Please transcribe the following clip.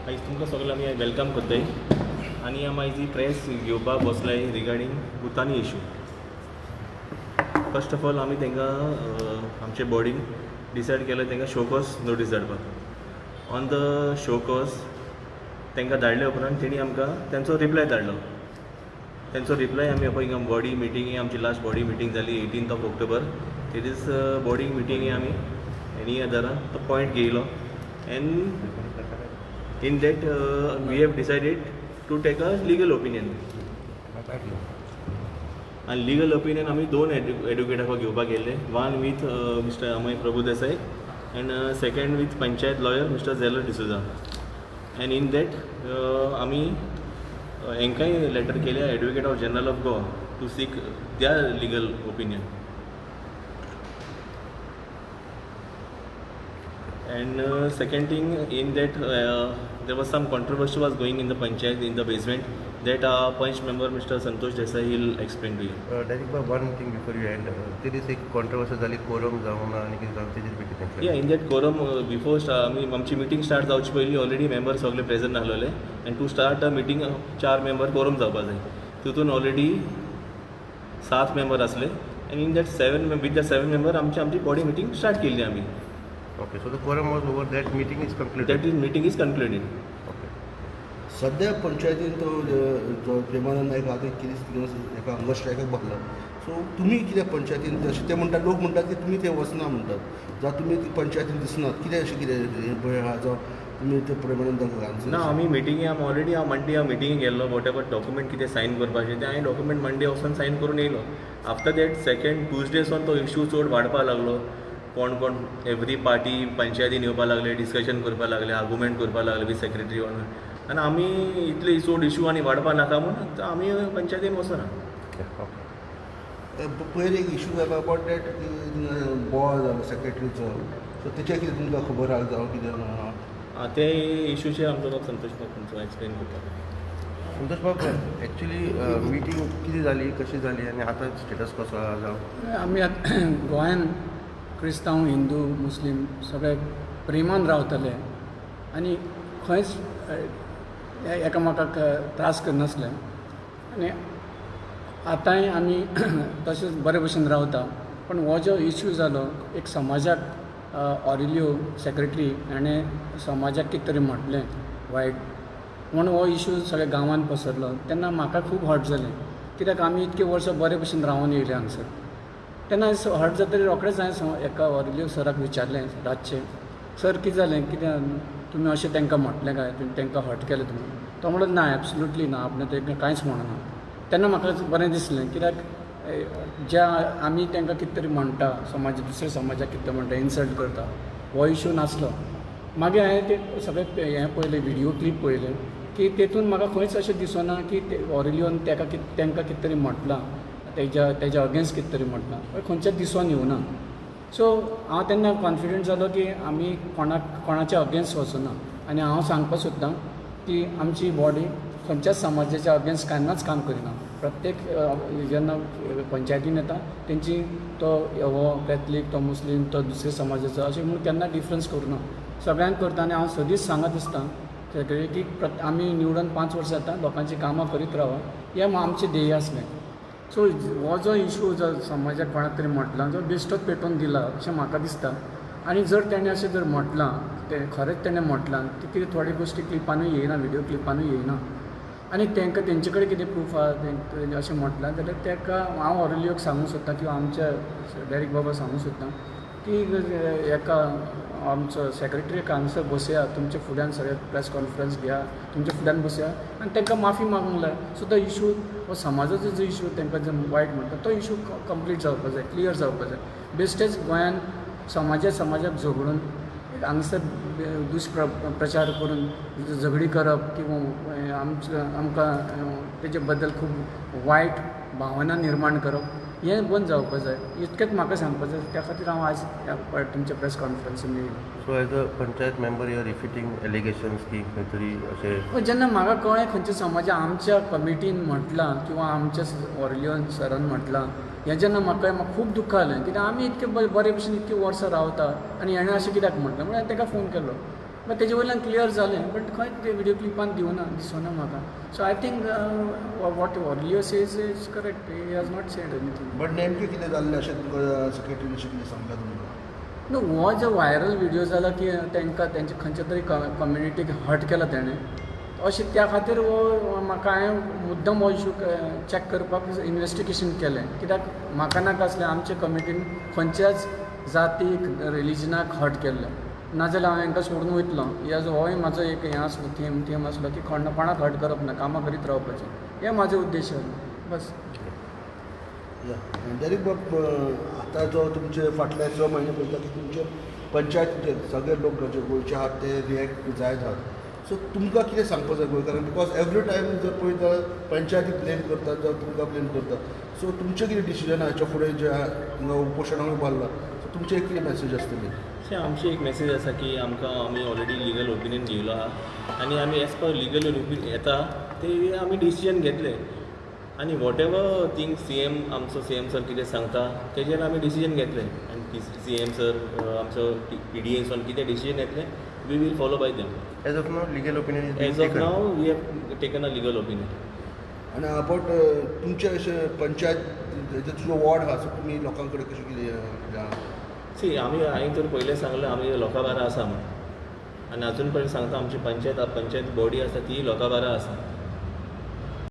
आयज तुमकां सगळ्यांक आमी वेलकम करताय आनी आमी आयज ही प्रेस घेवपाक बसलाय regarding Bhutani issue. First of all आमी तांकां आमचे बॉडीन डिसायड केलें तांकां शोकॉज नोटीस धाडपाक. ऑन द शोकॉज तांकां धाडले उपरांत तेणी आमकां तांचो रिप्लाय धाडलो. तांचो रिप्लाय आमी पळय हिंगा बॉडी मिटींग आमची लास्ट बॉडी मिटींग जाली 18 ऑक्टोबर. ते दीस बॉडी मिटींगे आमी एनी आदारान तो पॉयंट घेयलो and in that we have decided to take a legal opinion. And legal opinion आमी दोन एडवोकेटाक घेवपाक गेल्ले. One with mister Amay Prabhudesai and second with panchayat lawyer mister Zeller D'Souza. And in that आमी हांकांय लेटर केल्या advocate of general of Goa to seek their legal opinion. And second thing in that there was some controversy was going in the panchayat in the basement that punch member Mr. Santosh Desai will explain to you. Direct one thing before you end. There is a controversy झाली quorum जावना आणि कितें जावन तेजेर meeting केली. Yeah, in that quorum before आमची meeting start जावचे पयलीं ऑलरेडी मेंबर सगळे प्रेझेंट आसलेले and to start a meeting 4 member quorum जावपा जाय. तितून ऑलरेडी 7 मेंबर आसले and in that 7 with the 7 member आमची बॉडी मीटिंग स्टार्ट केल्ली आमी. Okay, so the quorum was over. That meeting is concluded. That meeting is concluded. Okay. सध्या पंचायतीन तो जो प्रेमानंद नायक आहा कितें एका हंगर स्ट्रायकाक बसला. सो तुमी कित्याक पंचायतीन अशें ते म्हणटा लोक म्हणटात की तुमी ते वचना म्हणटात जावं तुमी पंचायतीन दिसनात कितें अशें कितें भंय आहा जावं तुमी ते प्रेमानंदाक घालना. ना आमी मिटिंगे ऑलरेडी मंडे मिटिंगे गेल्लो वॉट एवर डॉक्युमेंट कितें सायन करपाचें तें हांवें डॉक्युमेंट मंडे वचून सायन करून येयलो. आफ्टर दॅट सेकंड ट्युजडेसून तो इशू चड वाडपाक लागलो. कोण कोण एवरी पार्टी पंचायतीन येवपाक लागले, डिस्कशन करपाक लागले, आर्गुमेंट करपाक लागले विथ सेक्रेटरी आनी आमी इतले चड इशू आनी वाडपाक नाका म्हणून आमी पंचायतीन वचना. पयलीं एक इशू जालो अबावट दॅट बॉय जालो सेक्रेटरीचो. सो तेचे कितें तुमकां खबर आहा जावं कितें ते इशूचे आमचो लोक संतोष बाब तुमचो एक्सप्लेन करता. संतोष बाब एक्चुली मिटींग कितें जाली कशी जाली आनी आतां स्टेटस कसो आहा जावं आमी आतां गोंयान क्रिस्तांव हिंदू मुस्लीम सगळे प्रेमान रावतले आनी खंयच एकामेकाक त्रास करनासले आनी आतांय आमी तशेंच बरे भशेन रावता. पण हो जो इश्यू जालो एक समाजाक ऑरिलियो सेक्रेटरी हाणें समाजाक कितें तरी म्हटलें वायट म्हणून हो इश्यू सगळ्या गांवांत पसरलो तेन्ना म्हाका खूब हर्ट जालें. कित्याक आमी इतके वर्सां बरे भशेन रावन येयले हांगसर. तेन्ना हर्ट जातकीर रोखडेंच हांवें एका ऑरिलियो सराक विचारलें रातचें सर कितें जालें कितें तुमी अशें तांकां म्हटलें काय तुमी तांकां हर्ट केलें तुमी. तो म्हणलो ना एब्सोल्युटली ना आपणें तांकां कांयच म्हणना. तेन्ना म्हाका बरें दिसलें कित्याक ज्या आमी तांकां कितें तरी म्हणटा समाज दुसऱ्या समाजाक कितें म्हणटा इन्सल्ट करता हो इश्यू नासलो. मागीर हांवें ते सगळे हें पळयलें विडियो क्लीप पळयलें की तेतून म्हाका खंयच अशें दिसना की ऑरिलियोन तांकां कितें तरी म्हटलां तेज्या अगेन्स्ट कितें तरी म्हटलां खंयचेच दिसून येवना. सो हांव तेन्ना कॉन्फिडंट जालो की आमी कोणाच्या अगेन्स्ट वचना आनी हांव सांगपाक सोदतां की आमची बॉडी खंयच्याच समाजाच्या अगेन्स्ट केन्नाच काम करिना. प्रत्येक जेन्ना पंचायतीन येता तेंची तो हो कॅथलीक तो मुस्लीम तो दुसऱ्या समाजाचो अशें म्हूण केन्ना डिफरन्स करूना सगळ्यांक करता. आनी हांव सदींच सांगत दिसता की आमी निवडून 5 वर्सां जाता लोकांची कामां करीत रावप हें आमचें ध्येय आसलें. सो हो जो इशू जो समाजाक कोणाक तरी म्हटलां जो बेश्टोच पेटोवन दिला अशें म्हाका दिसता. आनी जर तेणें अशें जर म्हटलां तें खरेंच तेणें म्हटलां ते कितें थोडी गोश्टी क्लिपानूय येयना व्हिडियो क्लिपानूय येयना आनी तांकां तेंचे कडेन कितें प्रूफ आहा अशें म्हटलां जाल्यार ताका हांव ऑरिलियोक सांगूंक सोदतां किंवां आमच्या डायरेक्ट बाबा सांगूंक सोदतां की एका आमचो सेक्रेटरीक हांगसर बसया तुमच्या फुड्यान सगळे प्रेस कॉन्फरन्स घेया तुमच्या फुड्यान बसया आनी तांकां माफी मागूंक लाय. सो तो इशू हो समाजाचो जो इशू तांकां जो वायट म्हणटा तो इशू कंप्लीट जावपाक जाय क्लियर जावपाक जाय. बेश्टेच गोंयान समाजाक झगडून हांगसर दुश्प्रचार करून झगडी करप किंवां आमकां तेजे बद्दल खूब वायट भावना निर्माण करप हें बंद जावपाक जाय इतकेंच म्हाका सांगपाक जाय. त्या खातीर हांव आज तुमच्या प्रेस कॉन्फरन्सीन येयलो. So as a panchayat member you are refuting allegations की खंय तरी अशें जेन्ना म्हाका कळ्ळें खंयच्या समाजा आमच्या कमिटीन म्हटलां किंवां आमच्या ऑरिलियोन सरान म्हटलां हें जेन्ना म्हाका खूब दुख्ख जालें कित्याक आमी इतके बरे भशेन इतके वर्सां रावता आनी हेणें अशें कित्याक म्हटलें म्हळ्यार ताका फोन केलो मागीर तेजे वयल्यान क्लियर जालें बट खंय ते व्हिडिओ क्लिपान दिवना दिसना म्हाका so I think what Aurelio says is correct he has not said anything but नेमकें कितें जाल्लें अशें तुमकां सेक्रेटरीन अशें कितें सांगलां तुमकां नो हो जो व्हायरल व्हिडिओ जाला की तांकां तेंचे खंयच्या तरी कम्युनिटीक हर्ट केला तेणें अशें त्या खातीर हो म्हाका हांवें मुद्दम हो इशू चॅक करपाक इन्वेस्टिगेशन केलें कित्याक म्हाका नाका आसलें आमचे कमिटीन खंयच्याच जातीक रिलिजनाक हर्ट केल्लें नाजाल्यार हांव हांकां सोडून वयतलो ह्या होय म्हाजो एक हें आसलो थीम आसलो की कोणाक हर्ट करप ना कामां करीत रावपाचें हें म्हाजो उद्देश आसलो बस डेरीक बाब आतां जो तुमचे फाटले 6 म्हयने पळयता की तुमचे पंचायतीचे सगळे लोक जे गोंयचे आहात ते रिएक्ट जायत आहात सो तुमकां कितें सांगपाक जाय गोंयकारांक बिकॉज एवरी टायम जर पळयत जाल्यार पंचायती ब्लेम करतात जावं तुमकां ब्लेम करतात सो तुमचें कितें डिसिजन हाच्या फुडें जे हिंगा उपोशणाक उबारला सो तुमचें एक कितें मॅसेज आसतली आमची एक मॅसेज आसा की आमी ऑलरेडी लिगल ओपिनियन दिवलो आहा आनी आमी एज पर लिगल ओपिनियन येता ते आमी डिसिजन घेतले आनी वॉट एवर थिंग आमचो सी एम सर कितें सांगता तेजेर आमी डिसिजन घेतले आनी सी एम सर आमचो PDAसून कितें डिसिजन घेतले we will follow by them as of now legal opinion as of now we have taken a legal opinion आनी अबावट तुमचे अशें पंचायत तुजो वॉर्ड आहा सो तुमी लोकां कडेन कशें कितें सी हांवें तर पयलें सांगलें आमी लोकां बारा आसा म्हण आनी अजून पर्यंत सांगता आमची पंचायत बॉडी आसा ती लोकां बारा आसा